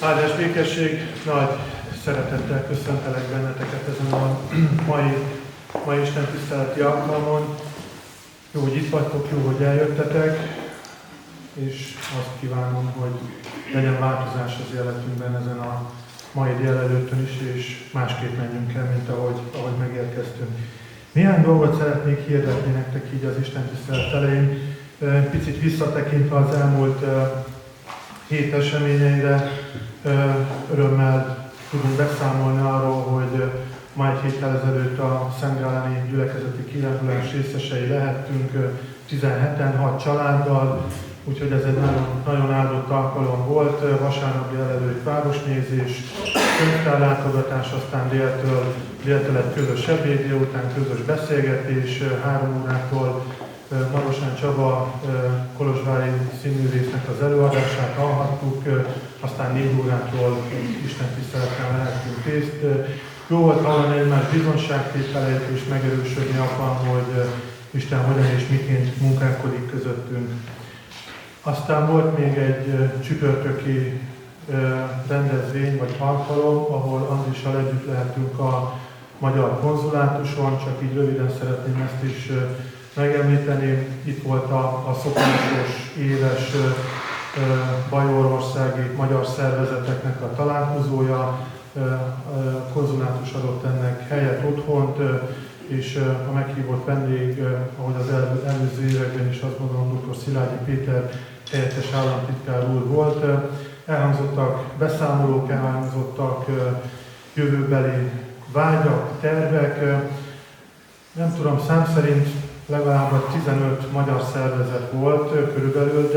Áldás békesség, nagy szeretettel köszöntelek benneteket ezen a mai Isten tiszteleti alkalmon. Jó, hogy itt vagytok, jó, hogy eljöttetek, és azt kívánom, hogy legyen változás az életünkben ezen a mai délelőttön is, és másképp menjünk el, mint ahogy megérkeztünk. Néhány dolgot szeretnék hirdetni nektek így az Isten tisztelet elején. Picit visszatekintve az elmúlt hét eseményeire, örömmel tudunk beszámolni arról, hogy ma egy héttel ezelőtt a Szentgáláni gyülekezeti kirándulás részesei lehettünk 17-en, 6 családdal, úgyhogy ez egy nagyon, nagyon áldott alkalom volt. Vasárnap délelőtt városnézés, könyvtárlátogatás, aztán déltől egy közös ebéd, délután közös beszélgetés, 3 órától Marosán Csaba kolozsvári színművésznek az előadását hallhattuk, aztán 4 órától Isten tiszteleten lehetünk részt. Jó volt hallani egymás bizonságtételeit és megerősödni abban, hogy Isten hogyan és miként munkálkodik közöttünk. Aztán volt még egy csütörtöki rendezvény vagy alkalom, ahol Andrissal együtt lehetünk a magyar konzulátuson, csak így röviden szeretném ezt is megemlíteni. Itt volt a szokásos éves bajorországi magyar szervezeteknek a találkozója, a konzulátus adott ennek helyet, otthont, és a meghívott vendég, ahogy az előző években is azt gondolom, dr. Szilágyi Péter helyettes államtitkár úr volt. Elhangzottak beszámolók, elhangzottak jövőbeli vágyak, tervek. Nem tudom, szám szerint legalább 15 magyar szervezet volt körülbelül,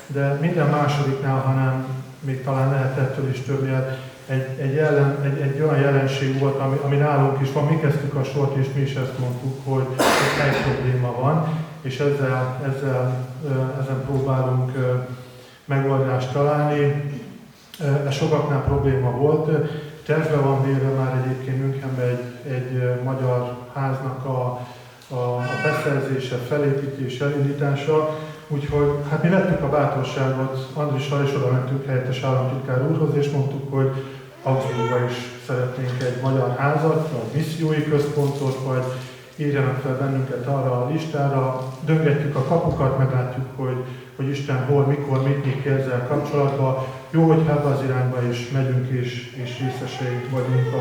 de minden másodiknál, hanem még talán lehet ettől is többet, egy olyan jelenség volt, ami nálunk is van. Mi kezdtük a sort, és mi is ezt mondtuk, hogy egy probléma van, és ezen próbálunk megoldást találni. Ez sokaknál probléma volt. Tervbe van véve már egyébként Münchenben egy magyar háznak a beszerzése, felépítése, elindítása. Úgyhogy hát mi vettük a bátorságot, Andrissal is oda mentünk helyettes államtitkár úrhoz, és mondtuk, hogy Augsburgba is szeretnénk egy magyar házat, vagy missziói központot, vagy írjanak fel bennünket arra a listára. Döngetjük a kapukat, meglátjuk, hogy Isten hol, mikor, mit ezzel kapcsolatban. Jó, hogy ebbe az irányba is megyünk, és részesei vagyunk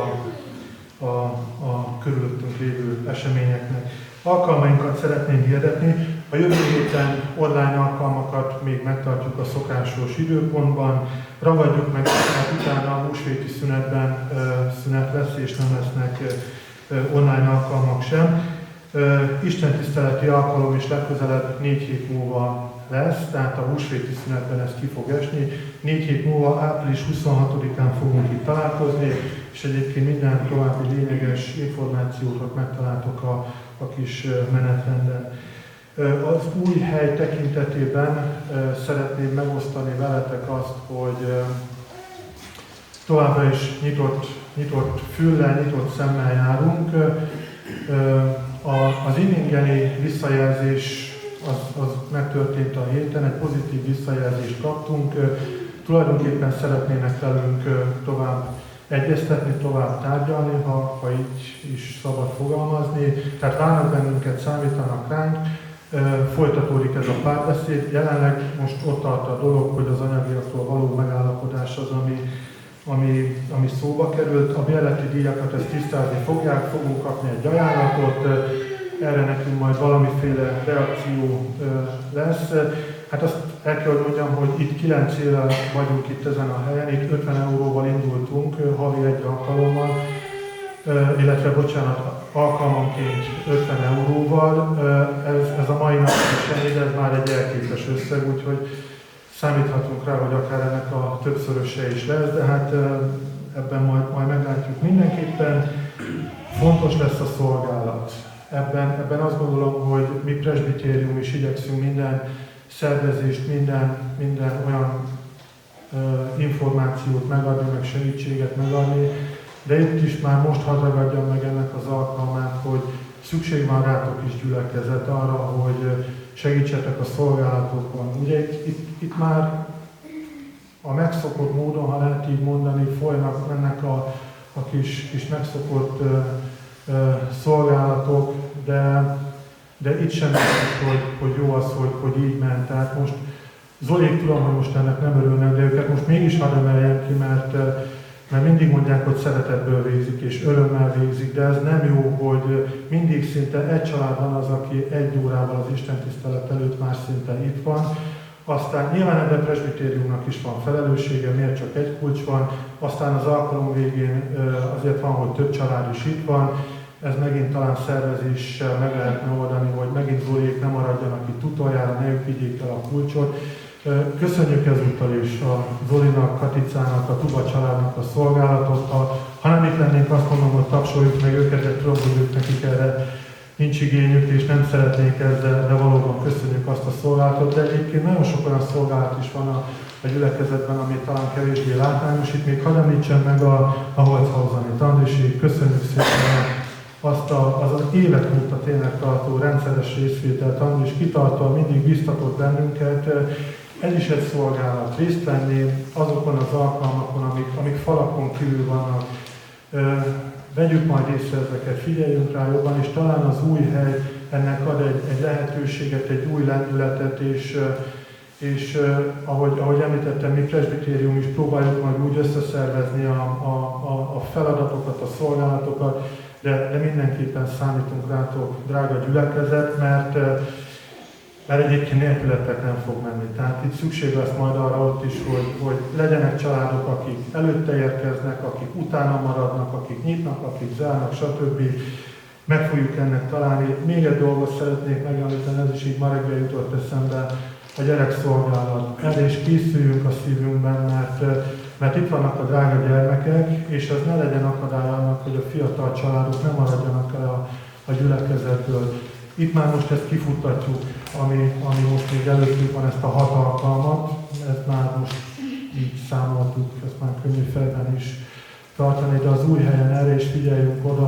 a körülöttünk lévő eseményeknek. Alkalmainkat szeretném hirdetni. A jövő héten online alkalmakat még megtartjuk a szokásos időpontban. Ragadjuk meg, mert utána a húsvéti szünetben szünet lesz, és nem lesznek online alkalmak sem. Istentiszteleti alkalom is legközelebb 4 hét múlva lesz, tehát a húsvéti szünetben ez ki fog esni. 4 hét múlva, április 26-án fogunk itt találkozni, és egyébként minden további lényeges információt ott megtaláltok a kis menetrenden. Az új hely tekintetében szeretném megosztani veletek azt, hogy továbbra is nyitott füllel, nyitott szemmel járunk. Az inningeni visszajelzés az megtörtént a héten, egy pozitív visszajelzést kaptunk. Tulajdonképpen szeretnének velünk tovább egyeztetni, tovább tárgyalni, ha így is szabad fogalmazni. Tehát várnak bennünket, számítanak ránk. Folytatódik ez a párbeszéd. Jelenleg most ott tart a dolog, hogy az anyagiakról való megállapodás az, ami szóba került. A bérleti díjakat ezt tisztázni fogunk kapni egy ajánlatot, erre nekünk majd valamiféle reakció lesz. Hát azt el kell, hogy mondjam, hogy itt 9 éve vagyunk itt ezen a helyen, itt 50 euróval indultunk, havi egy alkalommal, illetve alkalmanként 50 euróval. Ez a mai nap is ez már egy elképes összeg, úgyhogy számíthatunk rá, hogy akár ennek a többszöröse is lesz, de hát ebben majd meglátjuk. Mindenképpen fontos lesz a szolgálat. Ebben azt gondolom, hogy mi presbitérium is igyekszünk minden szervezést, minden olyan információt megadni, meg segítséget megadni, de itt is már most hadd ragadjam meg ennek az alkalmát, hogy szükség van rátok is gyülekezet arra, hogy segítsetek a szolgálatokban. Ugye itt már a megszokott módon, ha lehet így mondani, mennek a kis megszokott szolgálatok, de itt sem biztos, hogy jó az, hogy így ment. Tehát most Zolék tudom, hogy most ennek nem örülnek, de őket most mégis hadd emeljem ki, mert mindig mondják, hogy szeretetből végzik és örömmel végzik, de ez nem jó, hogy mindig szinte egy családban az, aki egy órával az istentisztelet előtt már szinte itt van. Aztán nyilván ebben a presbitériumnak is van felelőssége, miért csak egy kulcs van, aztán az alkalom végén azért van, hogy több család is itt van, ez megint talán szervezéssel meg lehetne oldani, hogy megint Zolék nem maradjanak itt utoljára, ne ők vigyék el a kulcsot. Köszönjük ezúttal is a Zolinak, Katicának, a Tuba családnak a szolgálatot. Ha nem itt lennénk, azt mondom, hogy tapsoljuk meg őket, de tudom, hogy nekik erre nincs igényük, és nem szeretnék ezzel, de valóban köszönjük azt a szolgálatot. De egyébként nagyon sok olyan szolgálat is van a gyülekezetben, ami talán kevésbé látványos. Itt még hadd említsem meg a Holzhauseni Tandriség. Köszönjük szépen az évek óta tényleg tartó rendszeres részvételt, és kitartóan mindig biztatott bennünket. Ez is egy szolgálat, részt venni azokon az alkalmakon, amik falakon kívül vannak. Vegyük majd észre ezeket, figyeljünk rá jobban, és talán az új hely ennek ad egy lehetőséget, egy új lendületet, és ahogy említettem, mi presbitérium is próbáljuk majd úgy összeszervezni a feladatokat, a szolgálatokat, de mindenképpen számítunk rátok, drága gyülekezet, mert egyébként nélkületek nem fog menni. Tehát itt szükség lesz majd arra ott is, hogy legyenek családok, akik előtte érkeznek, akik utána maradnak, akik nyitnak, akik zárnak, stb. Meg fogjuk ennek találni. Még egy dolgot szeretnék megemlíteni, ez is így ma reggel jutott eszembe, a gyerekszolgálat. Erre is készüljünk a szívünkben, mert itt vannak a drága gyermekek, és ez ne legyen akadály annak, hogy a fiatal családok nem maradjanak el a gyülekezetből. Itt már most ezt kifuttatjuk, ami most még előttünk van, ezt a 6 alkalmat, ezt már most így számoltuk, ezt már könnyű fejben is tartani, de az új helyen erre is figyeljünk oda,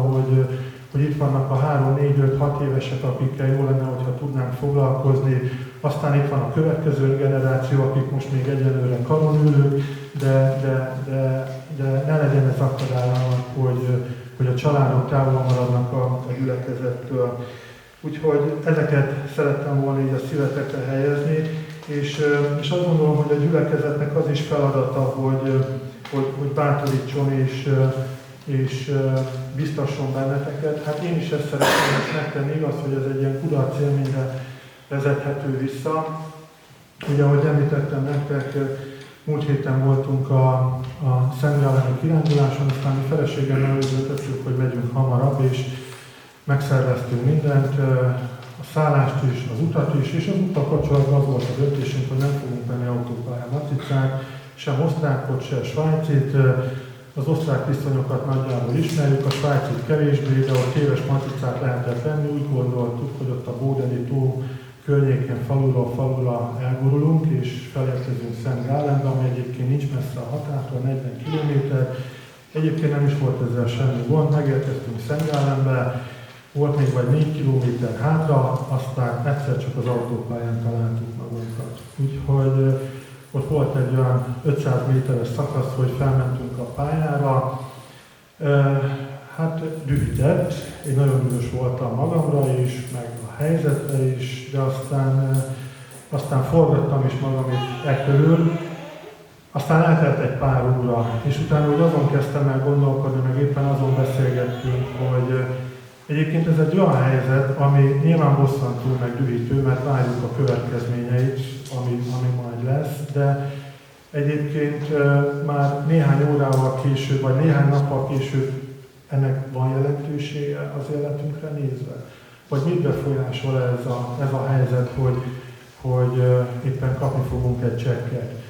hogy itt vannak a 3, 4, 5, 6 évesek, akikkel jó lenne, hogyha tudnánk foglalkozni. Aztán itt van a következő generáció, akik most még egyelőre karon ülők, de ne legyen ez akadály annak, hogy a családok távol maradnak a gyülekezettől. Úgyhogy ezeket szerettem volna így a szívetekre helyezni, és azt gondolom, hogy a gyülekezetnek az is feladata, hogy bátorítson és biztasson benneteket. Hát én is ezt szeretném megtenni, igaz, hogy ez egy ilyen kudarc élményre vezethető vissza. Ugye, ahogy említettem nektek, múlt héten voltunk a Szentgráleni kiránduláson, aztán mi feleségemmel úgy döntöttük, hogy megyünk hamarabb, és megszerveztünk mindent, a szállást is, az utat is, és az utak kapcsolatban az volt a döntésünk, hogy nem fogunk menni autópályán Matricát, sem osztrákot, sem svájcit. Az osztrák viszonyokat nagyjából ismerjük, a svájcit kevésbé, de ott éves matricát lehetett venni. Úgy gondoltuk, hogy ott a Bódeni tó környékén faluról falura elgurulunk, és felérkezünk Szent Gálenbe, ami egyébként nincs messze a határtól, 40 km. Egyébként nem is volt ezzel semmi gond, megérkeztünk Szent Gálenbe, volt még vagy 4 km hátra, aztán egyszer csak az autópályán találtuk magunkat. Úgyhogy ott volt egy olyan 500 méteres szakasz, hogy felmentünk a pályára. Hát dühített, én nagyon dühös voltam magamra is, meg a helyzetre is, de aztán forgattam is magam itt e körül. Aztán eltelt egy pár óra, és utána úgy azon kezdtem el gondolkodni, meg éppen azon beszélgettünk, hogy egyébként ez egy olyan helyzet, ami nyilván bosszantó, meg dühítő, mert várjuk a következményeit, ami majd lesz, de egyébként már néhány órával később, vagy néhány nappal később ennek van jelentősége az életünkre nézve? Vagy mit befolyásol ez a helyzet, hogy éppen kapni fogunk egy csekket?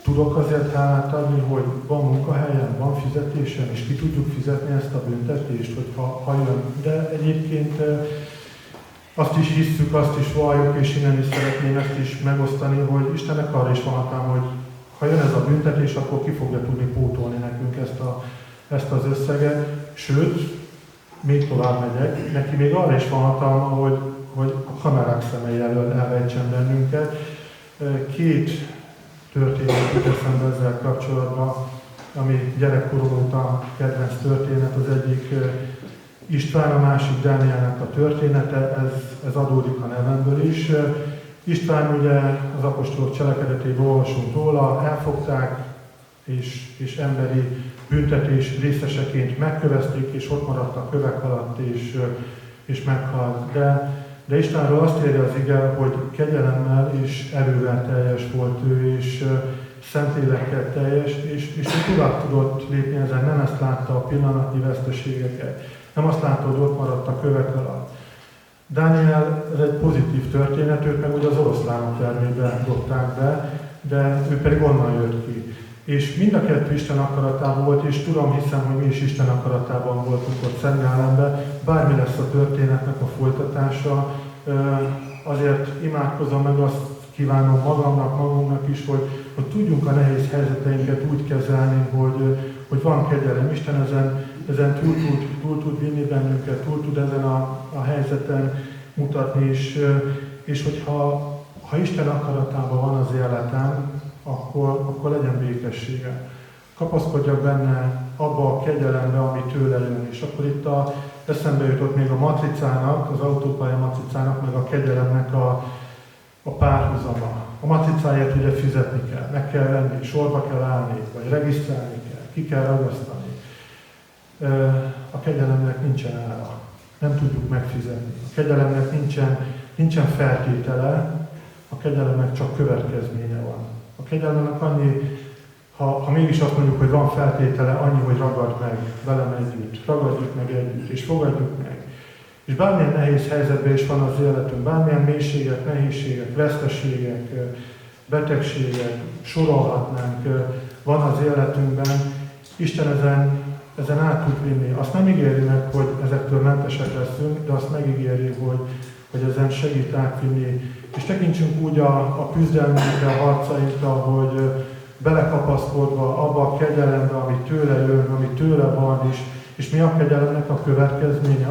Tudok azért hálát adni, hogy van munkahelyem, van fizetésem, és ki tudjuk fizetni ezt a büntetést, hogyha jön. De egyébként azt is hisszük, azt is valljuk, és innen is szeretném ezt is megosztani, hogy Istennek arra is van hatalma, hogy ha jön ez a büntetés, akkor ki fogja tudni pótolni nekünk ezt az összeget. Sőt, még tovább megyek, neki még arra is van hatalma, hogy a kamerák szemei elől elrejtsen bennünket. 2 történet jut eszembe ezzel kapcsolatban, ami gyerekkorom óta kedvenc történet, az egyik István, a másik Dánielnek a története, ez adódik a nevemből is. István ugye az apostolok cselekedetéből olvasunk róla, elfogták, és emberi büntetés részeseként megkövezték, és ott maradt a kövek alatt, és meghalt. De Istenről azt írja az ige, hogy kegyelemmel és erővel teljes volt ő, és Szentlélekkel teljes, és ő tovább tudott lépni ezen, nem ezt látta a pillanatnyi veszteségeket, nem azt látta, hogy ott maradt a kövek alatt. Dániel, ez egy pozitív történet, őt meg ugye az oroszlánok termébe dobták be, de ő pedig onnan jött ki. És mind a kettő Isten akaratában volt, és hiszem, hogy mi is Isten akaratában voltunk ott Szentgálemben, bármi lesz a történetnek a folytatása, azért imádkozom meg, azt kívánom magunknak is, hogy tudjunk a nehéz helyzeteinket úgy kezelni, hogy van kegyelem. Isten ezen túl tud vinni bennünket, túl tud ezen a helyzeten mutatni, és hogyha Isten akaratában van az életem, akkor legyen békessége. Kapaszkodjak benne abba a kegyelembe, ami tőle jön. És akkor itt eszembe jutott még a matricának, az autópálya matricának, meg a kegyelemnek a párhuzama. A matricáért ugye fizetni kell, meg kell venni, sorba kell állni, vagy regisztrálni kell, ki kell ragasztani. A kegyelemnek nincsen ára. Nem tudjuk megfizetni. A kegyelemnek nincsen feltétele, a kegyelemnek csak következménye van. A kegyelemnek annyi, ha mégis azt mondjuk, hogy van feltétele, annyi, hogy ragad meg velem együtt, ragadjuk meg együtt, és fogadjuk meg. És bármilyen nehéz helyzetben is van az életünk, bármilyen mélységek, nehézségek, veszteségek, betegségek, sorolhatnánk, van az életünkben, Isten ezen át tud vinni. Azt nem ígéri meg, hogy ezektől mentesek leszünk, de azt megígéri, hogy ezen segít átvinni. És tekintsünk úgy a küzdelmünkre, a harcainkra, hogy belekapaszkodva abba a kegyelembe, ami tőle jön, ami tőle van is. És mi a kegyelemnek a következménye?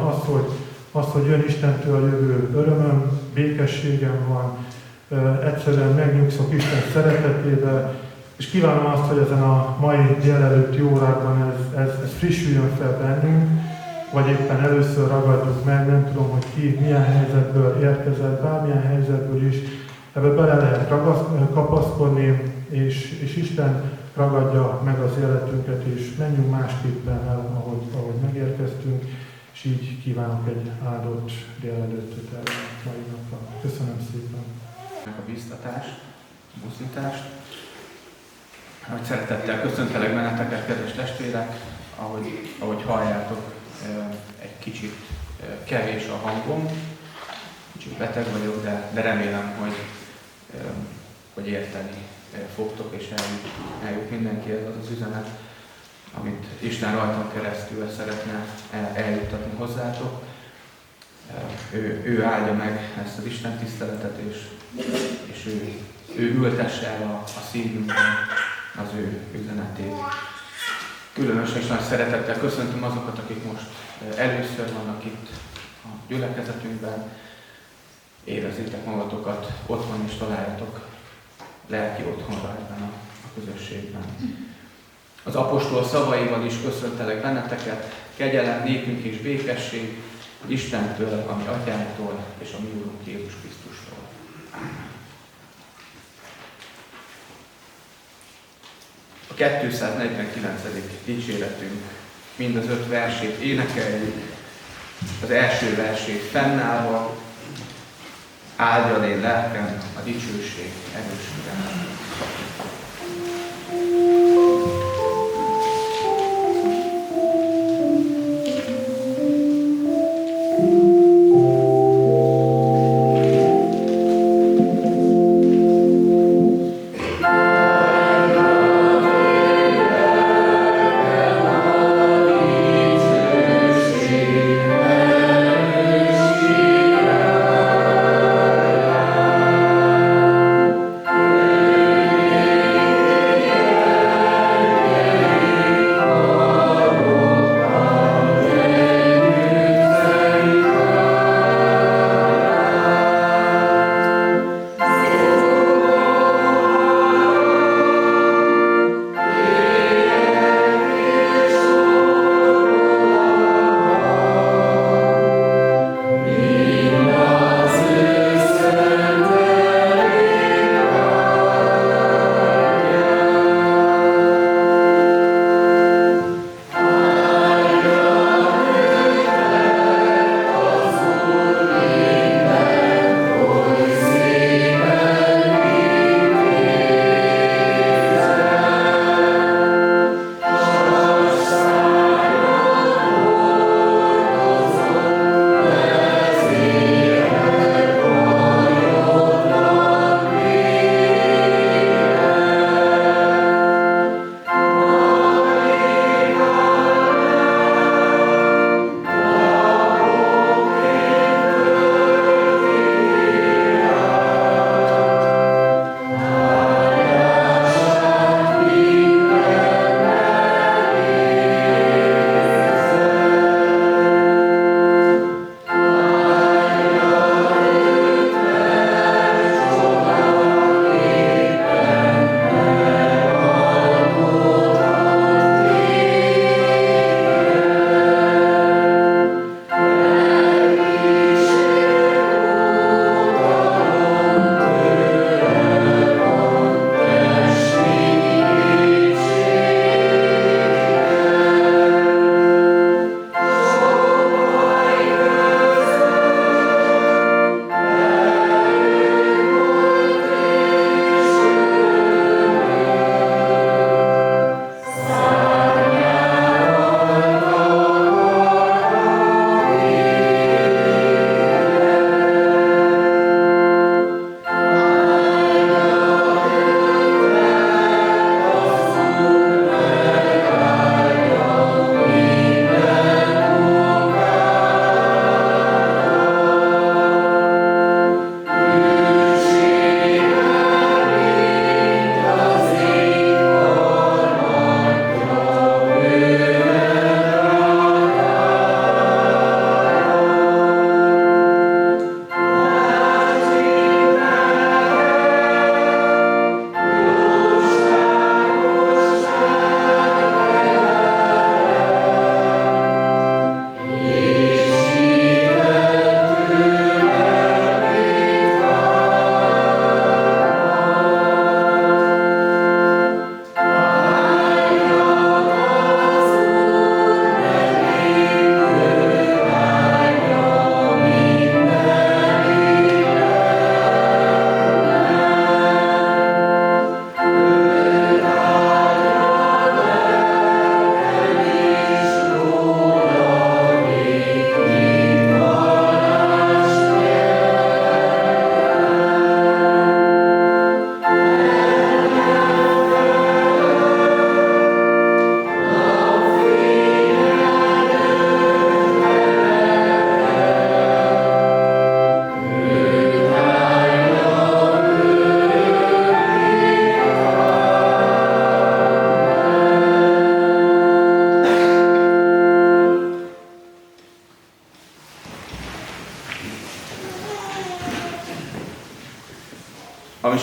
Az, hogy jön Istentől jövő örömöm, békességem van, egyszerűen megnyugszok Isten szeretetébe, és kívánom azt, hogy ezen a mai délelőtti órákban ez frissüljön fel bennünk, vagy éppen először ragadjuk meg, nem tudom, hogy ki milyen helyzetből érkezett, bármilyen helyzetből is, ebbe bele lehet kapaszkodni, és Isten ragadja meg az életünket, és menjünk másképpen el, ahogy megérkeztünk, és így kívánok egy áldott délelőttöt erre a mai napra. Köszönöm szépen! A bíztatást, buzdítást. Ahogy szeretettel köszöntelek benneteket, kedves testvérek, ahogy halljátok, egy kicsit kevés a hangom, kicsit beteg vagyok, de remélem, hogy érteni fogtok, és eljut mindenkihez az az üzenet, amit Isten rajtam keresztül szeretne eljuttatni hozzátok. Ő áldja meg ezt az Isten tiszteletet, és ő ültesse el a szívünkben az ő üzenetét. Különösen és nagy szeretettel köszöntöm azokat, akik most először vannak itt a gyülekezetünkben. Érezzétek magatokat otthon, és találjatok lelki otthonra ebben a közösségben. Az apostol szavaival is köszöntelek benneteket, kegyelem nékünk és békesség Istentől, a mi Atyánktól és a mi Úrunk Jézus Krisztustól. A 249. dicséretünk mind az 5 versét énekeljük, az első versét fennállva, áldjad én lelkem a dicsőség erős Urát. Amen.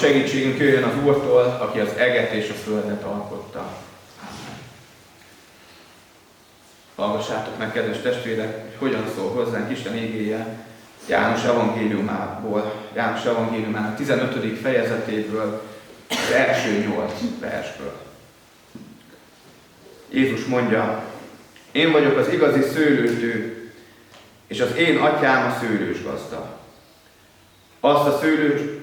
segítségünk jöjjön az Úrtól, aki az eget és a földet alkotta. Amen. Hallgassátok meg, kedves testvérek, hogy hogyan szól hozzánk Isten igéje János evangéliumának 15. fejezetéből, az első 8 versből. Jézus mondja: én vagyok az igazi szőlőtő, és az én atyám a szőlősgazda. Azt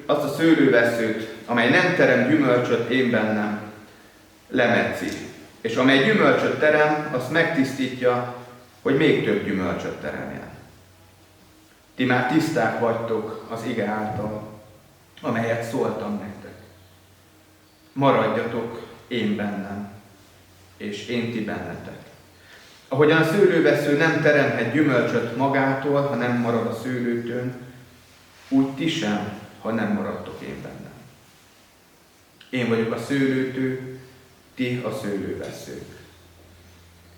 a szőlőveszőt, amely nem terem gyümölcsöt én bennem, lemetszi, és amely gyümölcsöt terem, azt megtisztítja, hogy még több gyümölcsöt teremjen. Ti már tiszták vagytok az ige által, amelyet szóltam nektek. Maradjatok én bennem, és én ti bennetek. Ahogyan a szőlővesző nem teremhet gyümölcsöt magától, ha nem marad a szőlőtőn, úgy ti sem, ha nem maradtok én bennem. Én vagyok a szőlőtő, ti a szőlőveszők.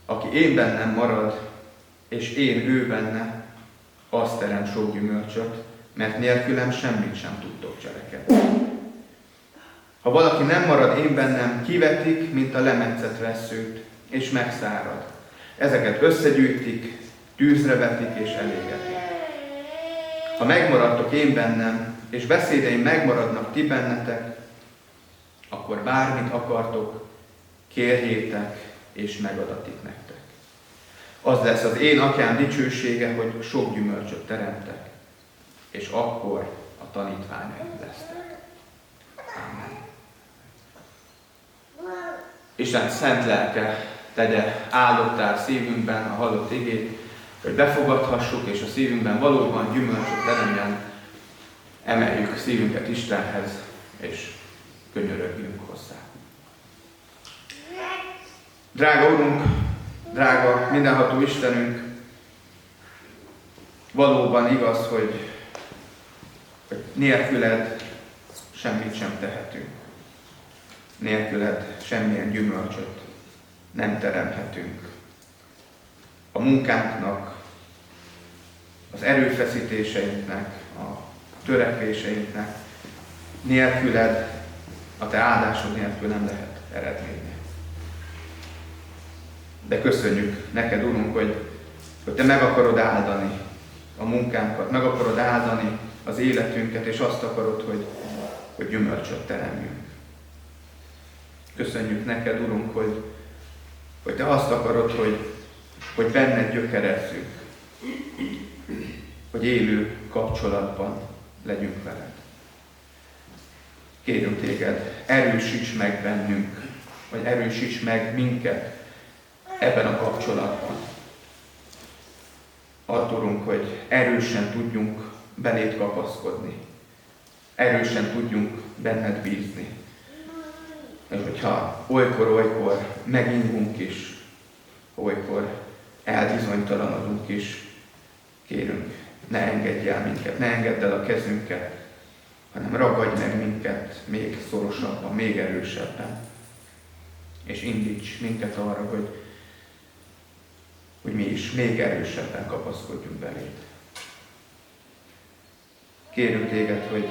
Aki én bennem marad, és én ő benne, az terem sok gyümölcsöt, mert nélkülem semmit sem tudtok cselekedni. Ha valaki nem marad én bennem, kivetik, mint a lemetszett vesszőt, és megszárad. Ezeket összegyűjtik, tűzre vetik és elégetik. Ha megmaradtok én bennem, és beszédeim megmaradnak ti bennetek, akkor bármit akartok, kérjétek, és megadatik nektek. Az lesz az én atyám dicsősége, hogy sok gyümölcsöt teremtek, és akkor a tanítványaim lesztek. Amen. Isten szent lelke tegye áldottá szívünkben a hallott igét, hogy befogadhassuk, és a szívünkben valóban gyümölcsöt teremjen. Emeljük szívünket Istenhez, és könyörögjünk hozzá. Drága Urunk, drága mindenható Istenünk, valóban igaz, hogy nélküled semmit sem tehetünk. Nélküled semmilyen gyümölcsöt nem teremhetünk. A munkánknak, az erőfeszítéseinknek, a törekvéseinknek nélküled, a te áldásod nélkül nem lehet eredménye. De köszönjük neked, Urunk, hogy te meg akarod áldani a munkánkat, meg akarod áldani az életünket, és azt akarod, hogy gyümölcsöt teremjünk. Köszönjük neked, Urunk, hogy te azt akarod, hogy benned gyökerezzünk, hogy élő kapcsolatban legyünk veled. Kérünk téged, erősíts meg bennünk, vagy erősíts meg minket ebben a kapcsolatban. Add, Urunk, hogy erősen tudjunk beléd kapaszkodni, erősen tudjunk benned bízni. És hogyha olykor megingunk is, olykor elbizonytalanodunk is, kérünk, ne engedj el minket, ne engedd el a kezünket, hanem ragadj meg minket még szorosabban, még erősebben. És indíts minket arra, hogy mi is még erősebben kapaszkodjunk beléd. Kérünk téged, hogy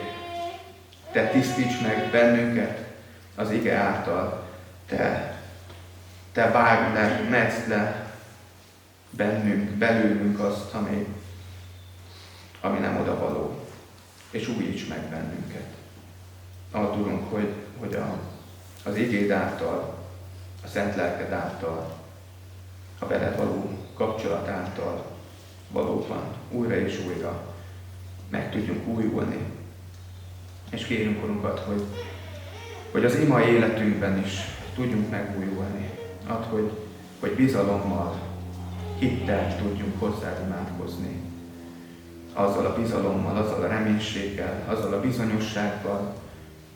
te tisztíts meg bennünket az ige által, te vágd le, metszd le bennünk, belőlünk azt, ami nem odavaló, és újíts meg bennünket. Add, Urunk, hogy az igéd által, a Szent Lelked által, a veled való kapcsolat által valóban újra és újra meg tudjunk újulni. És kérünk, Urunkat, hogy az ima életünkben is tudjunk megújulni. Add, hogy bizalommal, hittel tudjunk hozzád imádkozni. Azzal a bizalommal, azzal a reménységgel, azzal a bizonyossággal,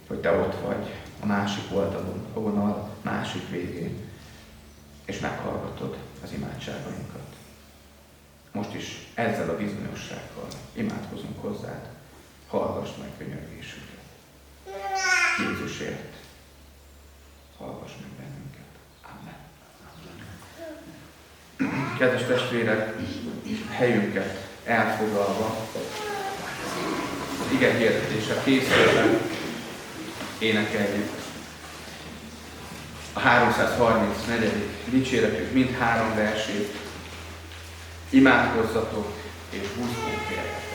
hogy te ott vagy a másik oldalon, a vonal másik végén, és meghallgatod az imádságainkat. Most is ezzel a bizonyossággal imádkozunk hozzád, hallgass meg könyörgésünket. Jézusért hallgass meg bennünket. Amen. Kedves testvérek, helyünket elfoglalva, az ige hirdetésre készülve, énekeljük a 334. dicséretünk mind 3 versét. Imádkozzatok és búcsúzunk féljetek.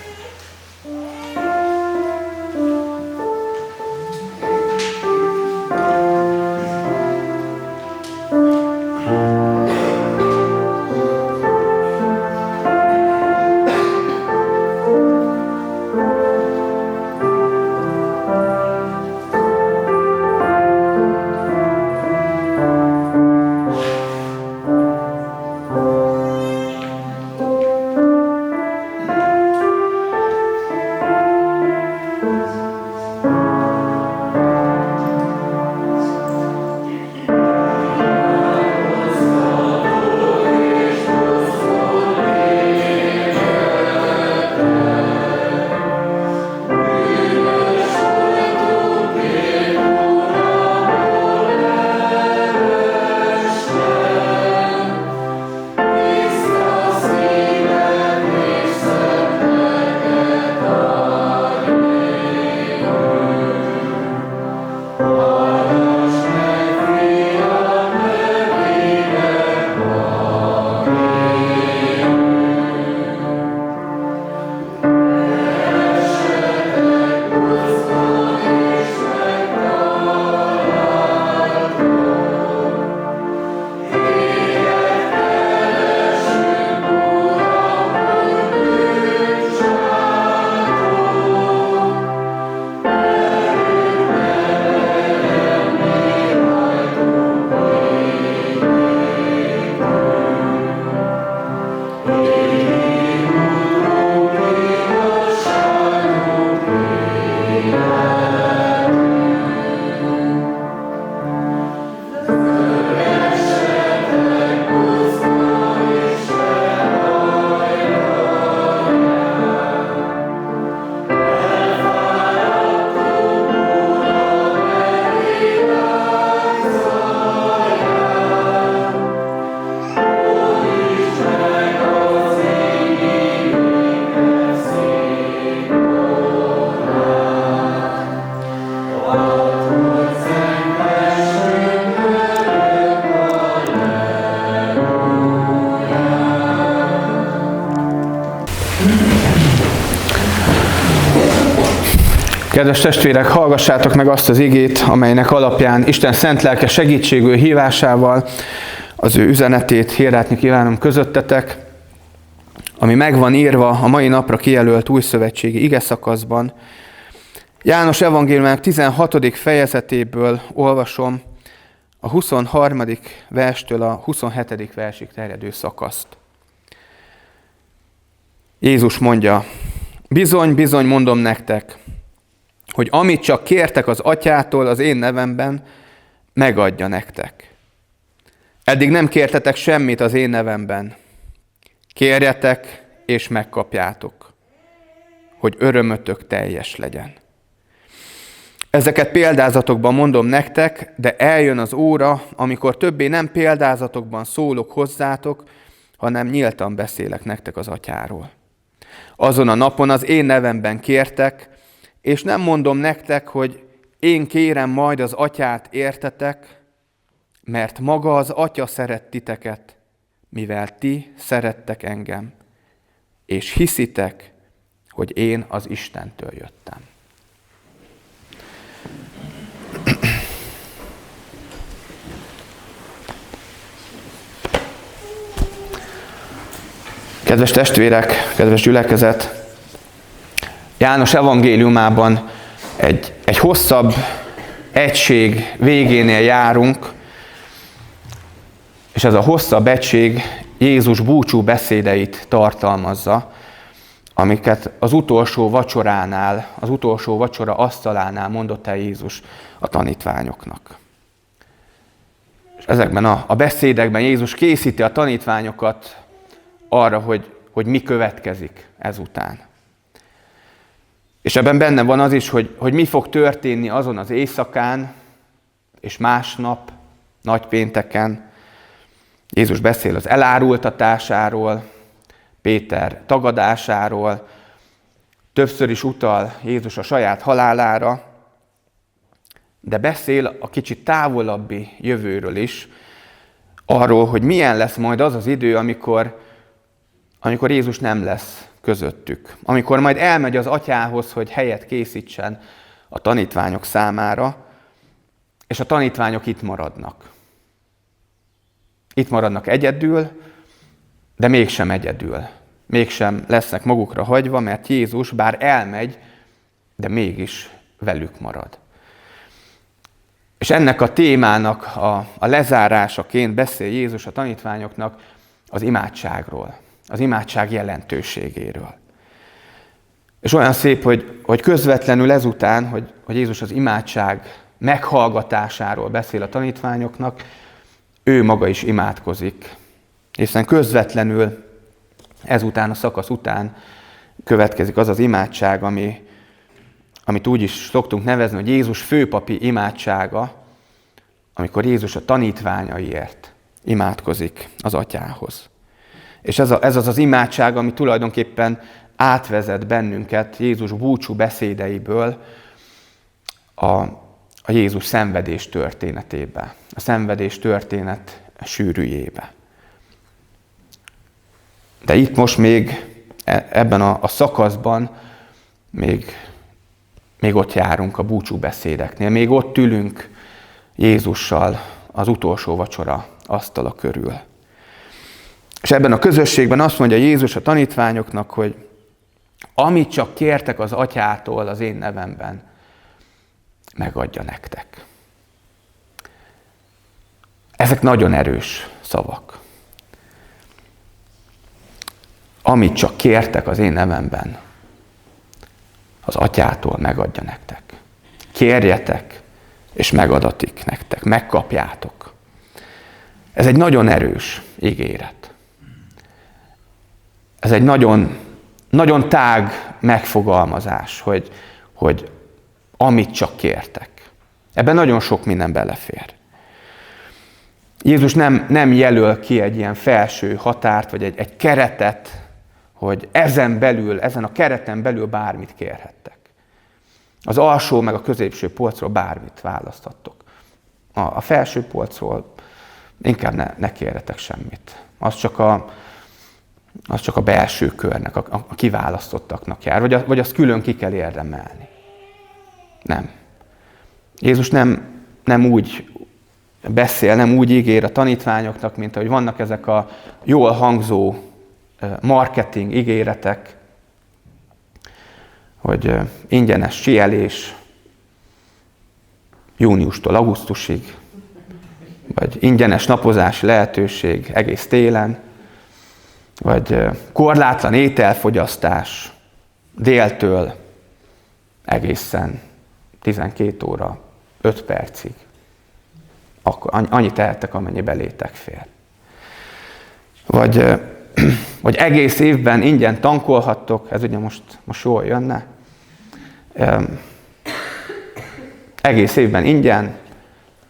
Kedves testvérek, hallgassátok meg azt az igét, amelynek alapján Isten szent lelke segítségül hívásával az ő üzenetét hirdetni kívánom közöttetek, ami meg van írva a mai napra kijelölt újszövetségi igeszakaszban. János evangéliumának 16. fejezetéből olvasom a 23. verstől a 27. versig terjedő szakaszt. Jézus mondja: bizony, bizony mondom nektek, hogy amit csak kértek az atyától az én nevemben, megadja nektek. Eddig nem kértetek semmit az én nevemben. Kérjetek, és megkapjátok, hogy örömötök teljes legyen. Ezeket példázatokban mondom nektek, de eljön az óra, amikor többé nem példázatokban szólok hozzátok, hanem nyíltan beszélek nektek az atyáról. Azon a napon az én nevemben kértek, és nem mondom nektek, hogy én kérem majd az atyát értetek, mert maga az atya szeret titeket, mivel ti szerettek engem, és hiszitek, hogy én az Istentől jöttem. Kedves testvérek, kedves gyülekezet! János evangéliumában egy hosszabb egység végénél járunk, és ez a hosszabb egység Jézus búcsú beszédeit tartalmazza, amiket az utolsó vacsoránál, az utolsó vacsora asztalánál mondott el Jézus a tanítványoknak. És ezekben a beszédekben Jézus készíti a tanítványokat arra, hogy mi következik ezután. És ebben benne van az is, hogy mi fog történni azon az éjszakán, és másnap, nagypénteken. Jézus beszél az elárultatásáról, Péter tagadásáról, többször is utal Jézus a saját halálára, de beszél a kicsit távolabbi jövőről is, arról, hogy milyen lesz majd az az idő, amikor Jézus nem lesz közöttük. Amikor majd elmegy az atyához, hogy helyet készítsen a tanítványok számára, és a tanítványok itt maradnak. Itt maradnak egyedül, de mégsem egyedül. Mégsem lesznek magukra hagyva, mert Jézus bár elmegy, de mégis velük marad. És ennek a témának a lezárásaként beszél Jézus a tanítványoknak az imádságról, az imádság jelentőségéről. És olyan szép, hogy közvetlenül ezután, hogy Jézus az imádság meghallgatásáról beszél a tanítványoknak, ő maga is imádkozik. Hiszen közvetlenül ezután, a szakasz után következik az az imádság, amit úgy is szoktunk nevezni, hogy Jézus főpapi imádsága, amikor Jézus a tanítványaiért imádkozik az atyához. És ez az imádság, ami tulajdonképpen átvezet bennünket Jézus búcsú beszédeiből a Jézus szenvedés történetébe, a szenvedés történet sűrűjébe. De itt most még ebben a szakaszban még ott járunk a búcsú beszédeknél, még ott ülünk Jézussal az utolsó vacsora asztala körül. És ebben a közösségben azt mondja Jézus a tanítványoknak, hogy amit csak kértek az atyától az én nevemben, megadja nektek. Ezek nagyon erős szavak. Amit csak kértek az én nevemben, az atyától megadja nektek. Kérjetek, és megadatik nektek, megkapjátok. Ez egy nagyon erős ígéret. Ez egy nagyon, nagyon tág megfogalmazás, hogy amit csak kértek. Ebben nagyon sok minden belefér. Jézus nem jelöl ki egy ilyen felső határt, vagy egy keretet, hogy ezen a kereten belül bármit kérhettek. Az alsó meg a középső polcról bármit választhattok. A felső polcról inkább ne kérjetek semmit. Az csak a belső körnek, a kiválasztottaknak jár, vagy azt külön ki kell érdemelni. Nem. Jézus nem úgy beszél, nem úgy ígér a tanítványoknak, mint ahogy vannak ezek a jól hangzó marketing ígéretek, hogy ingyenes síelés júniustól augusztusig, vagy ingyenes napozási lehetőség egész télen, vagy korlátlan ételfogyasztás déltől egészen 12 óra 5 percig. Akkor annyit tehettek, amennyi belétek fér. Vagy egész évben ingyen tankolhattok, ez ugye most jól jönne. Egész évben ingyen,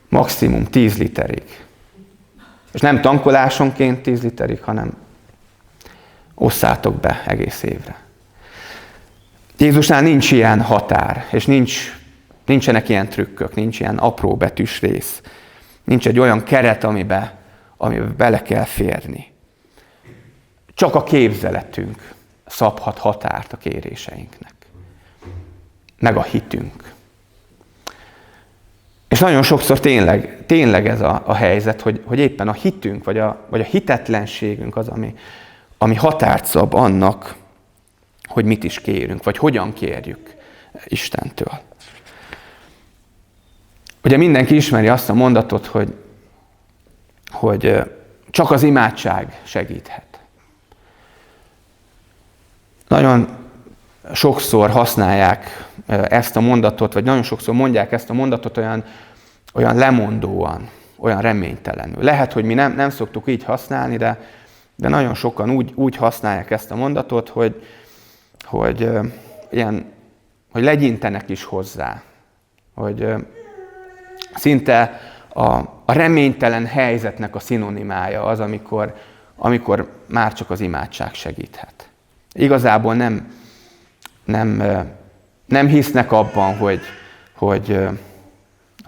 maximum 10 literig. És nem tankolásonként 10 literig, hanem osszátok be egész évre. Jézusnál nincs ilyen határ, és nincsenek ilyen trükkök, nincs ilyen apró betűs rész. Nincs egy olyan keret, amiben bele kell férni. Csak a képzeletünk szabhat határt a kéréseinknek. Meg a hitünk. És nagyon sokszor tényleg ez a helyzet, hogy éppen a hitünk, vagy a hitetlenségünk az, ami határt szab annak, hogy mit is kérünk, vagy hogyan kérjük Istentől. Ugye mindenki ismeri azt a mondatot, hogy csak az imádság segíthet. Nagyon sokszor használják ezt a mondatot, vagy nagyon sokszor mondják ezt a mondatot olyan lemondóan, olyan reménytelenül. Lehet, hogy mi nem szoktuk így használni, de nagyon sokan úgy használják ezt a mondatot, hogy legyintenek is hozzá. Hogy szinte a reménytelen helyzetnek a szinonimája az, amikor már csak az imádság segíthet. Igazából nem hisznek abban, hogy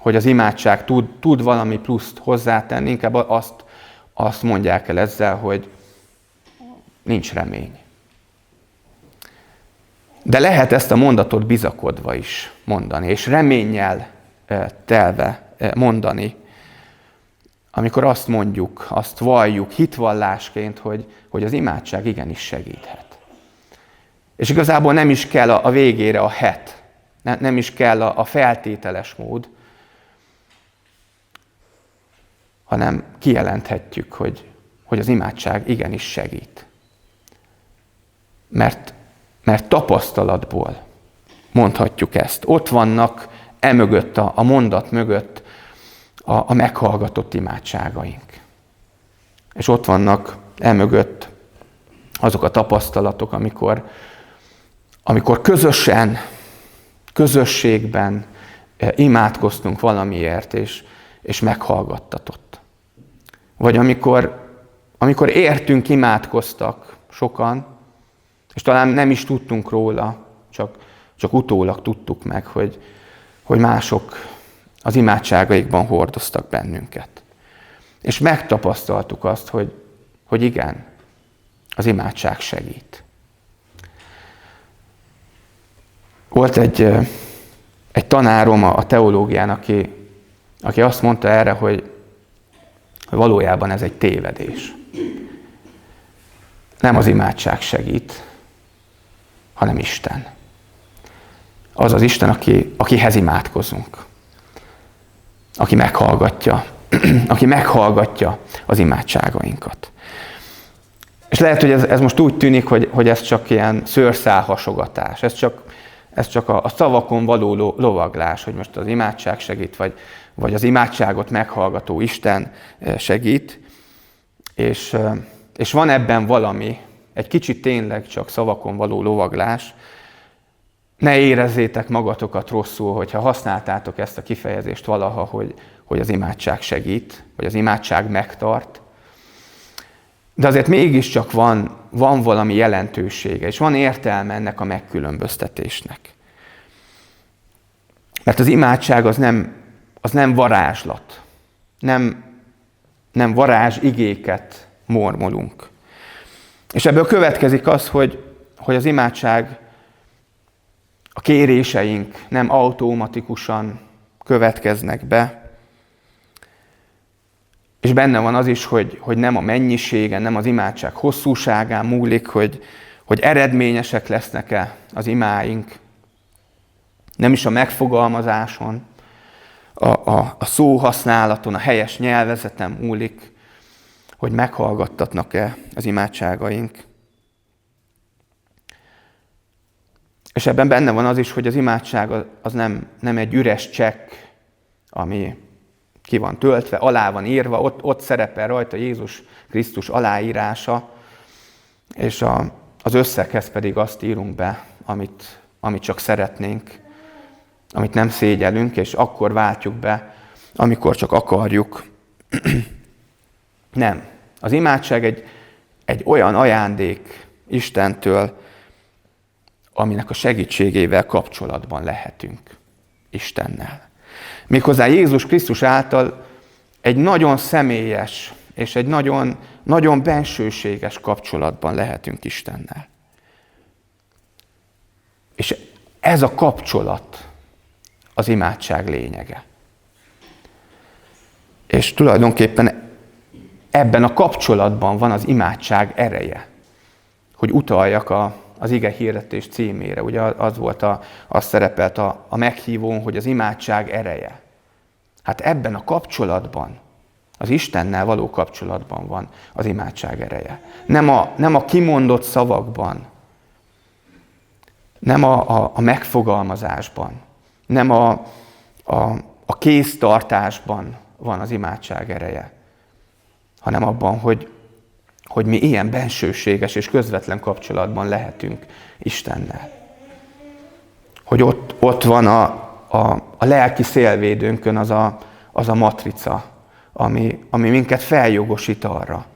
hogy az imádság tud valami pluszt hozzátenni, inkább azt mondják el ezzel, hogy nincs remény. De lehet ezt a mondatot bizakodva is mondani, és reménnyel telve mondani, amikor azt mondjuk, azt valljuk hitvallásként, hogy az imádság igenis segíthet. És igazából nem is kell a végére a het, nem is kell a feltételes mód, hanem kijelenthetjük, hogy az imádság igenis segít. Mert tapasztalatból mondhatjuk ezt. Ott vannak emögött, a mondat mögött a meghallgatott imádságaink. És ott vannak emögött azok a tapasztalatok, amikor közösségben imádkoztunk valamiért, és meghallgattatott. Vagy amikor értünk, imádkoztak sokan, és talán nem is tudtunk róla, csak utólag tudtuk meg, hogy mások az imádságaikban hordoztak bennünket. És megtapasztaltuk azt, hogy igen, az imádság segít. Volt egy tanárom a teológián, aki azt mondta erre, hogy valójában ez egy tévedés. Nem az imádság segít, hanem Isten. Az az Isten, akihez imádkozunk. Aki meghallgatja az imádságainkat. És lehet, hogy ez most úgy tűnik, hogy ez csak ilyen szőrszálhasogatás. Ez csak a szavakon való lovaglás, hogy most az imádság segít, vagy az imádságot meghallgató Isten segít. És van ebben valami, egy kicsit tényleg csak szavakon való lovaglás. Ne érezzétek magatokat rosszul, hogyha használtátok ezt a kifejezést valaha, hogy az imádság segít, vagy az imádság megtart. De azért mégiscsak van valami jelentősége, és van értelme ennek a megkülönböztetésnek. Mert az imádság az nem varázslat, nem varázsigéket mormolunk. És ebből következik az, hogy az imádság, a kéréseink nem automatikusan következnek be, és benne van az is, hogy nem a mennyiségen, nem az imádság hosszúságán múlik, hogy eredményesek lesznek-e az imáink, nem is a megfogalmazáson, a szóhasználaton, a helyes nyelvezeten múlik, hogy meghallgattatnak-e az imádságaink. És ebben benne van az is, hogy az imádság az nem egy üres csekk, ami ki van töltve, alá van írva, ott szerepel rajta Jézus Krisztus aláírása, és az összeghez pedig azt írunk be, amit csak szeretnénk, amit nem szégyelünk, és akkor váltjuk be, amikor csak akarjuk. Nem. Az imádság egy olyan ajándék Istentől, aminek a segítségével kapcsolatban lehetünk Istennel. Méghozzá Jézus Krisztus által egy nagyon személyes és egy nagyon, nagyon bensőséges kapcsolatban lehetünk Istennel. És ez a kapcsolat az imádság lényege. És tulajdonképpen ebben a kapcsolatban van az imádság ereje, hogy utaljak az ige hirdetés címére. Ugye az szerepelt a meghívón, hogy az imádság ereje. Hát ebben a kapcsolatban, az Istennel való kapcsolatban van az imádság ereje. Nem a kimondott szavakban, nem a megfogalmazásban, nem a kéztartásban van az imádság ereje, hanem abban, hogy mi ilyen bensőséges és közvetlen kapcsolatban lehetünk Istennel. Hogy ott van a lelki szélvédőnkön az a matrica, ami minket feljogosít arra,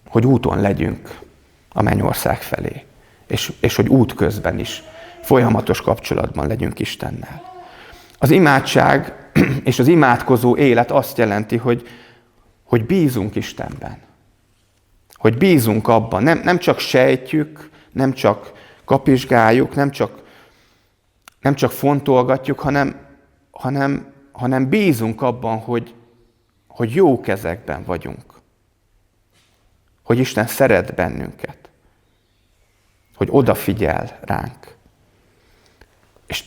hogy úton legyünk a mennyország felé, és hogy útközben is folyamatos kapcsolatban legyünk Istennel. Az imádság és az imádkozó élet azt jelenti, hogy bízunk Istenben. Hogy bízunk abban. Nem csak sejtjük, nem csak kapizsgáljuk, nem csak fontolgatjuk, hanem bízunk abban, hogy jó kezekben vagyunk. Hogy Isten szeret bennünket. Hogy odafigyel ránk. És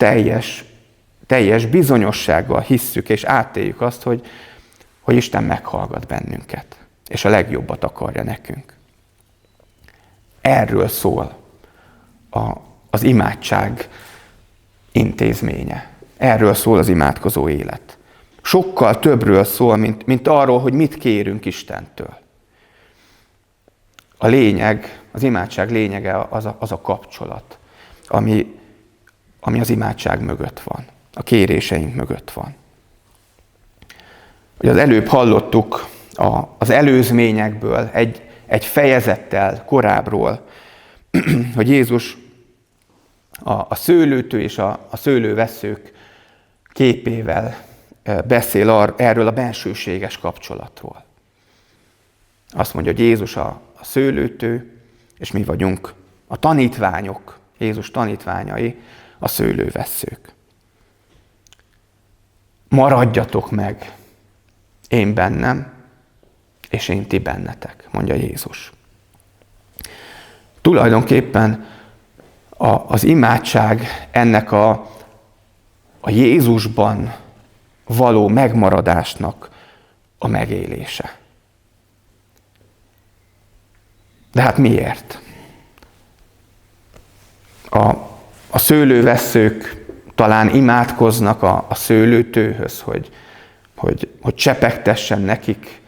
teljes bizonyossággal hisszük és átéljük azt, hogy Isten meghallgat bennünket. És a legjobbat akarja nekünk. Erről szól az imádság intézménye. Erről szól az imádkozó élet. Sokkal többről szól, mint arról, hogy mit kérünk Istentől. A lényeg, az imádság lényege az a kapcsolat, ami az imádság mögött van, a kéréseink mögött van. Ugye az előbb hallottuk az előzményekből, egy fejezettel korábbról, hogy Jézus a szőlőtő és a szőlőveszők képével beszél erről a bensőséges kapcsolatról. Azt mondja, hogy Jézus a szőlőtő, és mi vagyunk a tanítványok, Jézus tanítványai, a szőlővesszők. Maradjatok meg én bennem, és én ti bennetek, mondja Jézus. Tulajdonképpen az imádság ennek a Jézusban való megmaradásnak a megélése. De hát miért? A szőlővesszők talán imádkoznak a szőlőtőhöz, hogy csepegtessen nekik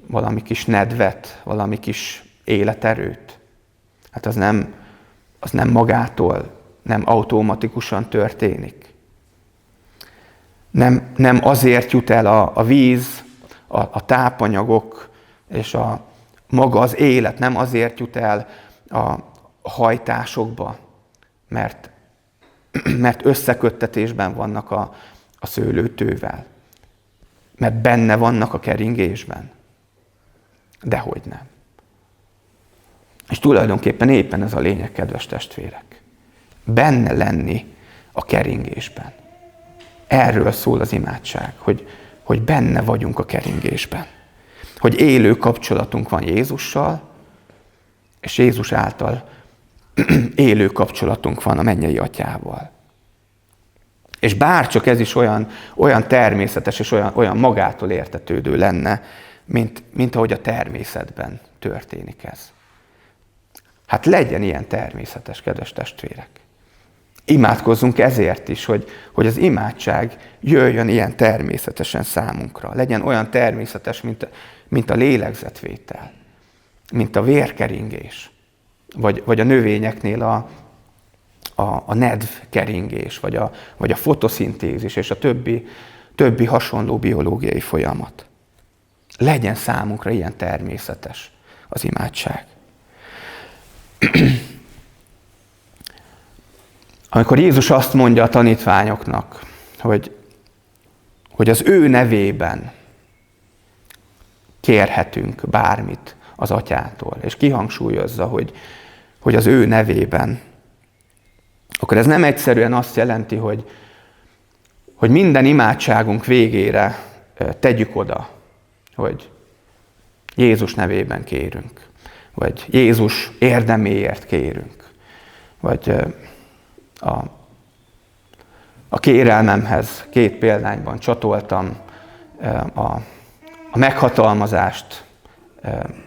valami kis nedvet, valami kis életerőt. Hát az nem magától, nem automatikusan történik. Nem azért jut el a víz, a tápanyagok és maga az élet, nem azért jut el a hajtásokba, mert összeköttetésben vannak a szőlőtővel. Mert benne vannak a keringésben. Dehogy nem. És tulajdonképpen éppen ez a lényeg, kedves testvérek. Benne lenni a keringésben. Erről szól az imádság, hogy benne vagyunk a keringésben. Hogy élő kapcsolatunk van Jézussal, és Jézus által élő kapcsolatunk van a mennyei Atyával. És bárcsak ez is olyan természetes és olyan magától értetődő lenne, mint ahogy a természetben történik ez. Hát legyen ilyen természetes, kedves testvérek. Imádkozzunk ezért is, hogy az imádság jöjjön ilyen természetesen számunkra. Legyen olyan természetes, mint a lélegzetvétel, mint a vérkeringés, vagy a növényeknél a nedvkeringés, vagy a fotoszintézis és a többi hasonló biológiai folyamat. Legyen számunkra ilyen természetes az imádság. Amikor Jézus azt mondja a tanítványoknak, hogy az ő nevében kérhetünk bármit az Atyától, és kihangsúlyozza, hogy az ő nevében, akkor ez nem egyszerűen azt jelenti, hogy minden imádságunk végére tegyük oda, hogy Jézus nevében kérünk, vagy Jézus érdeméért kérünk, vagy a kérelmemhez 2 példányban csatoltam a meghatalmazást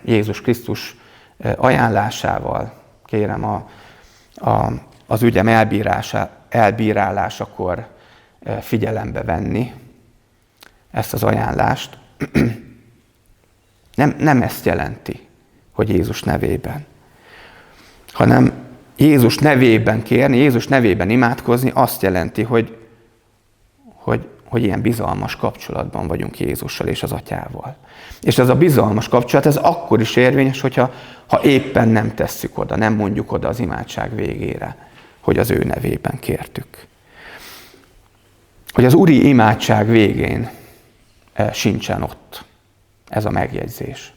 Jézus Krisztus ajánlásával. Kérem az ügyem elbírálásakor figyelembe venni ezt az ajánlást. Nem ezt jelenti, hogy Jézus nevében, hanem Jézus nevében kérni, Jézus nevében imádkozni azt jelenti, hogy hogy ilyen bizalmas kapcsolatban vagyunk Jézussal és az Atyával. És ez a bizalmas kapcsolat, ez akkor is érvényes, hogyha éppen nem tesszük oda, nem mondjuk oda az imádság végére, hogy az ő nevében kértük. Hogy az úri imádság végén sincsen ott ez a megjegyzés.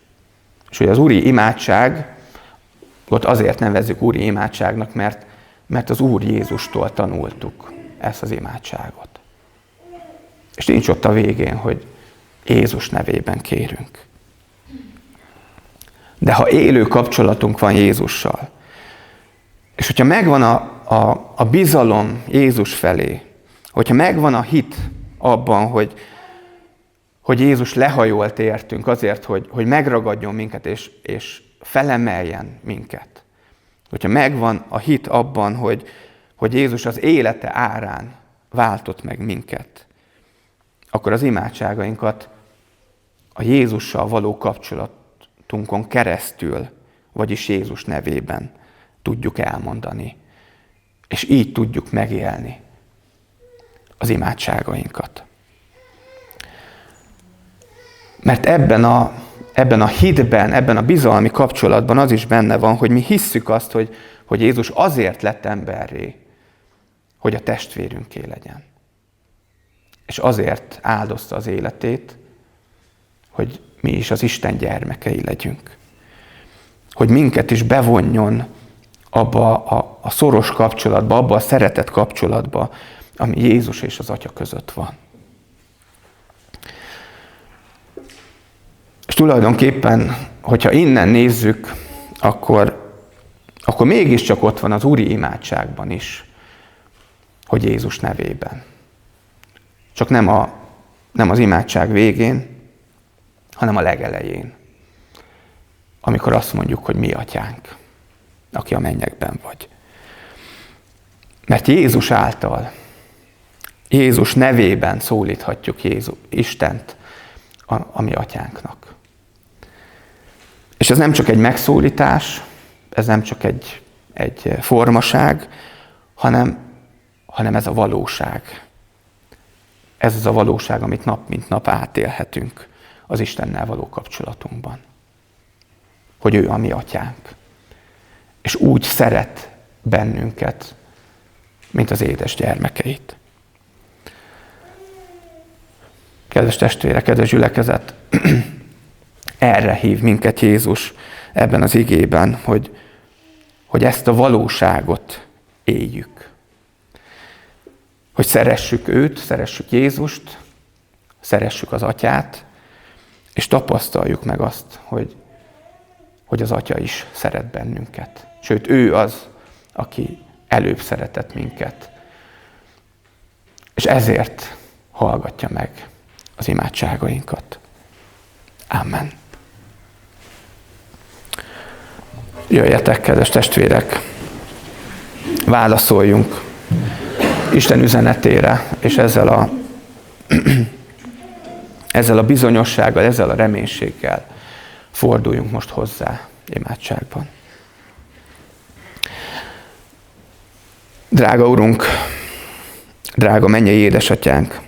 És hogy az úri imádság, ott azért nevezzük úri imádságnak, mert az Úr Jézustól tanultuk ezt az imádságot. És nincs ott a végén, hogy Jézus nevében kérünk. De ha élő kapcsolatunk van Jézussal, és hogyha megvan a bizalom Jézus felé, hogyha megvan a hit abban, hogy Jézus lehajolt értünk azért, hogy megragadjon minket és felemeljen minket. Hogyha megvan a hit abban, hogy Jézus az élete árán váltott meg minket, akkor az imádságainkat a Jézussal való kapcsolatunkon keresztül, vagyis Jézus nevében tudjuk elmondani. És így tudjuk megélni az imádságainkat. Mert ebben a hitben, ebben a bizalmi kapcsolatban az is benne van, hogy mi hisszük azt, hogy Jézus azért lett emberré, hogy a testvérünké legyen. És azért áldozta az életét, hogy mi is az Isten gyermekei legyünk. Hogy minket is bevonjon abba a szoros kapcsolatba, abba a szeretet kapcsolatba, ami Jézus és az Atya között van. És tulajdonképpen, hogyha innen nézzük, akkor mégiscsak ott van az úri imádságban is, hogy Jézus nevében. Csak nem az imádság végén, hanem a legelején. Amikor azt mondjuk, hogy mi Atyánk, aki a mennyekben vagy. Mert Jézus által, Jézus nevében szólíthatjuk Istent a mi Atyánknak. És ez nem csak egy megszólítás, ez nem csak egy formaság, hanem ez a valóság. Ez az a valóság, amit nap mint nap átélhetünk az Istennel való kapcsolatunkban. Hogy ő a mi Atyánk. És úgy szeret bennünket, mint az édes gyermekeit. Kedves testvérek, kedves gyülekezet, erre hív minket Jézus ebben az igében, hogy ezt a valóságot éljük. Hogy szeressük őt, szeressük Jézust, szeressük az Atyát, és tapasztaljuk meg azt, hogy az Atya is szeret bennünket. Sőt, ő az, aki előbb szeretett minket. És ezért hallgatja meg az imádságainkat. Amen. Jöjjetek, kedves testvérek, válaszoljunk Isten üzenetére, és ezzel a bizonyossággal, ezzel a reménységgel forduljunk most hozzá imádságban. Drága Urunk, drága mennyei édesatyánk,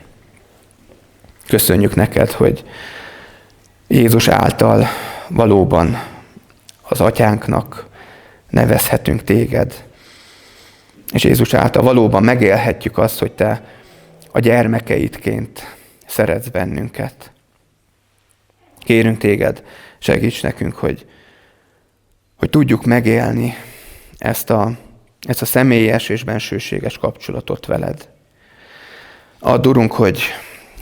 köszönjük neked, hogy Jézus által valóban az Atyánknak nevezhetünk téged, és Jézus által valóban megélhetjük azt, hogy te a gyermekeidként szeretsz bennünket. Kérünk téged, segíts nekünk, hogy tudjuk megélni ezt a személyes és bensőséges kapcsolatot veled. Add, Urunk, hogy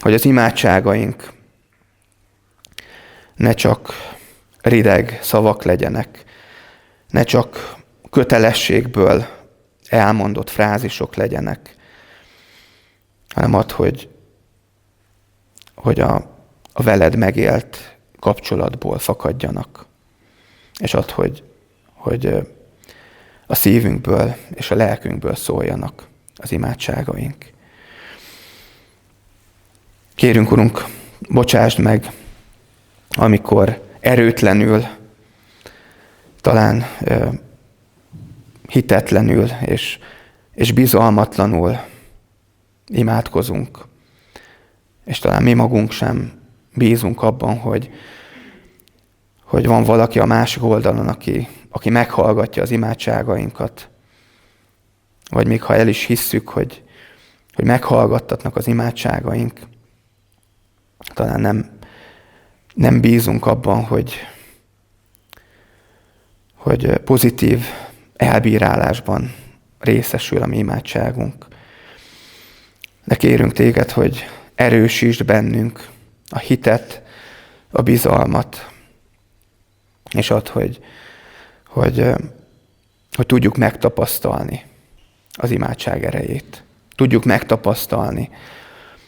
az imádságaink ne csak rideg szavak legyenek, ne csak kötelességből elmondott frázisok legyenek, hanem add, hogy a veled megélt kapcsolatból fakadjanak, és add, hogy a szívünkből és a lelkünkből szóljanak az imádságaink. Kérünk, Urunk, bocsásd meg, amikor erőtlenül, talán hitetlenül és bizalmatlanul imádkozunk, És talán mi magunk sem bízunk abban, hogy van valaki a másik oldalon, aki meghallgatja az imádságainkat. Vagy még ha el is hisszük, hogy meghallgattatnak az imádságaink, talán nem bízunk abban, hogy pozitív elbírálásban részesül a mi imádságunk. De kérünk téged, hogy erősítsd bennünk a hitet, a bizalmat, és add, hogy tudjuk megtapasztalni az imádság erejét. Tudjuk megtapasztalni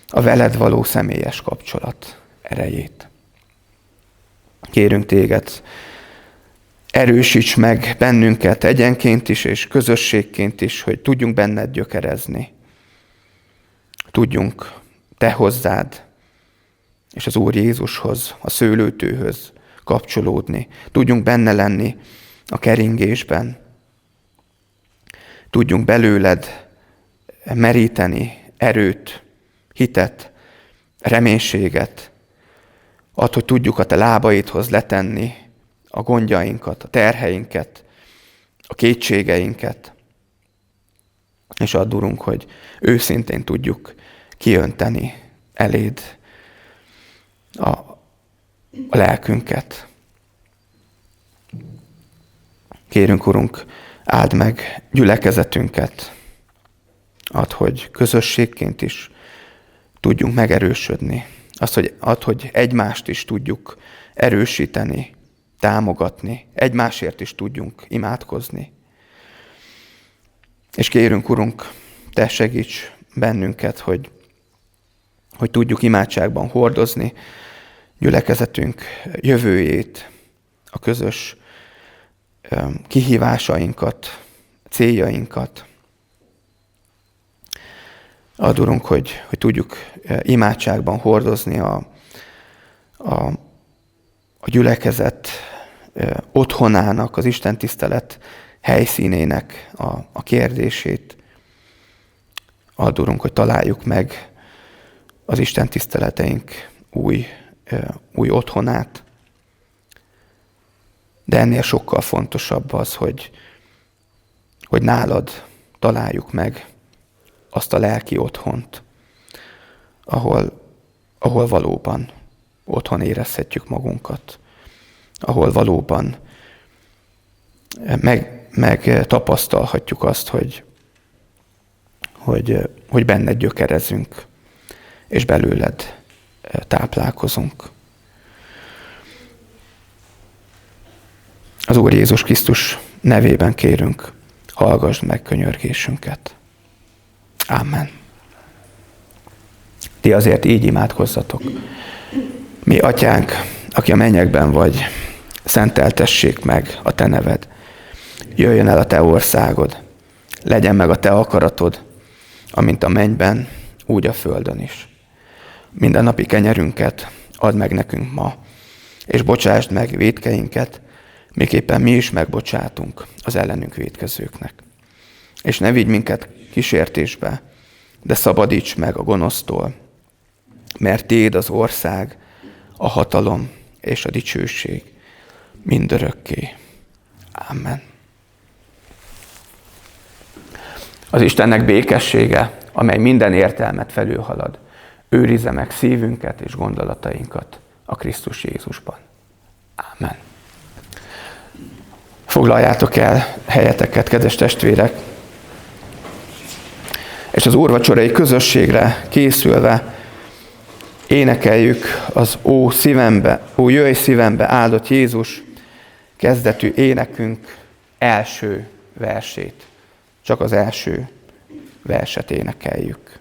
a veled való személyes kapcsolat erejét. Kérünk téged, erősíts meg bennünket egyenként is, és közösségként is, hogy tudjunk benned gyökerezni. Tudjunk te hozzád, és az Úr Jézushoz, a szőlőtőhöz kapcsolódni. Tudjunk benne lenni a keringésben. Tudjunk belőled meríteni erőt, hitet, reménységet. Add, hogy tudjuk a te lábaidhoz letenni a gondjainkat, a terheinket, a kétségeinket. És add, Urunk, hogy őszintén tudjuk kiönteni eléd a lelkünket. Kérünk, Urunk, áld meg gyülekezetünket. Add, hogy közösségként is tudjunk megerősödni. Add, hogy egymást is tudjuk erősíteni, támogatni. Egymásért is tudjunk imádkozni. És kérünk, Urunk, te segíts bennünket, hogy tudjuk imádságban hordozni gyülekezetünk jövőjét, a közös kihívásainkat, céljainkat. Add, Urunk, hogy tudjuk imádságban hordozni a gyülekezet otthonának, az istentisztelet helyszínének a kérdését. Add, Urunk, hogy találjuk meg az istentiszteleteink új otthonát. De ennél sokkal fontosabb az, hogy nálad találjuk meg azt a lelki otthont, ahol valóban otthon érezhetjük magunkat, ahol valóban meg tapasztalhatjuk azt, hogy benned gyökerezünk, és belőled táplálkozunk. Az Úr Jézus Krisztus nevében kérünk, hallgassd meg könyörgésünket. Amen. Ti azért így imádkozzatok. Mi atyánk, aki a mennyekben vagy, szenteltessék meg a te neved. Jöjjön el a te országod. Legyen meg a te akaratod, amint a mennyben, úgy a földön is. Minden napi kenyerünket add meg nekünk ma, és bocsásd meg vétkeinket, miképpen mi is megbocsátunk az ellenünk vétkezőknek. És ne vigy minket kísértésbe, de szabadíts meg a gonosztól, mert tiéd az ország, a hatalom és a dicsőség mindörökké. Amen. Az Istennek békessége, amely minden értelmet felülhalad, őrizze meg szívünket és gondolatainkat a Krisztus Jézusban. Amen. Foglaljátok el helyeteket, kedves testvérek, és az úrvacsorai közösségre készülve énekeljük az Ó jöjj szívembe, áldott Jézus kezdetű énekünk első versét. Csak az első verset énekeljük.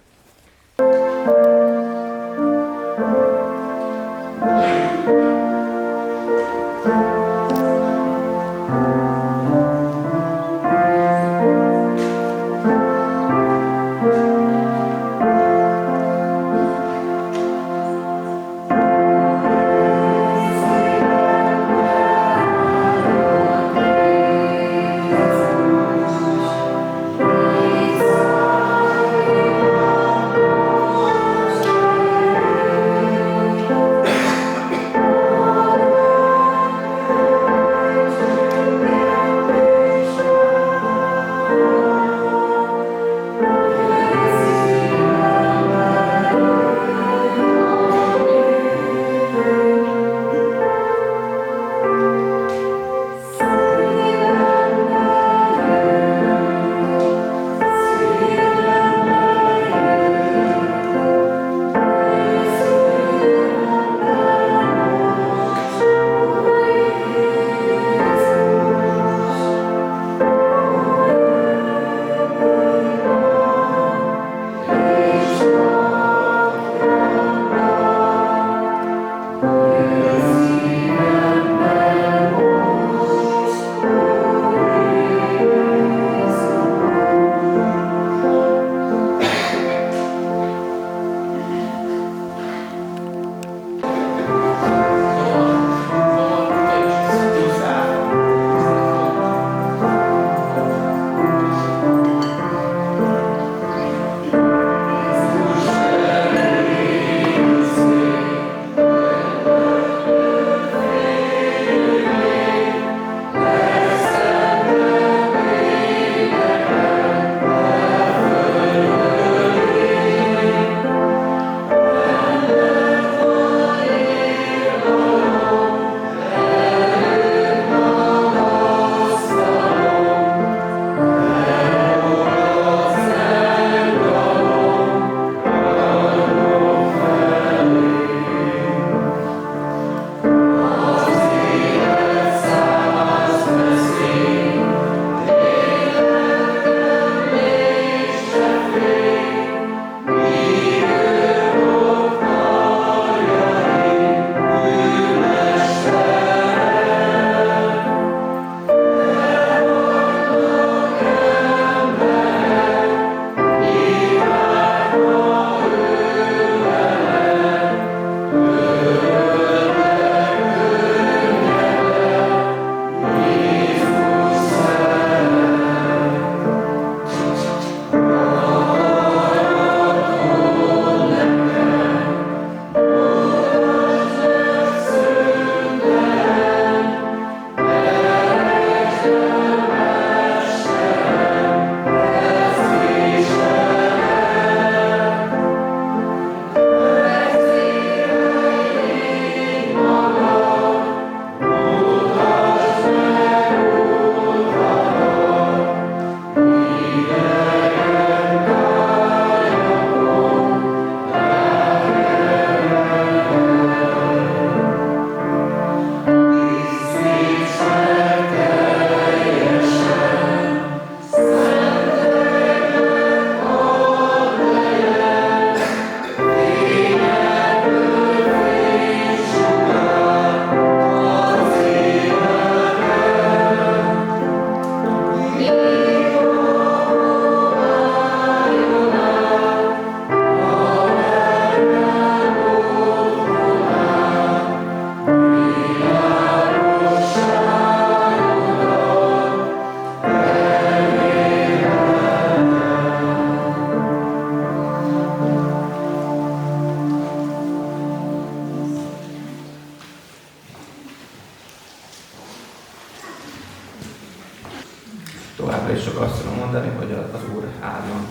továbbra is csak azt tudom mondani, hogy az Úr áldjon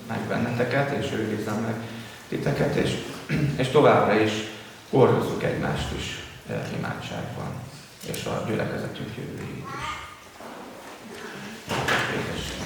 meg benneteket, és őrizzen meg titeket, és továbbra is hordozzuk egymást is imádságban, és a gyülekezetünk jövőjét is. Édes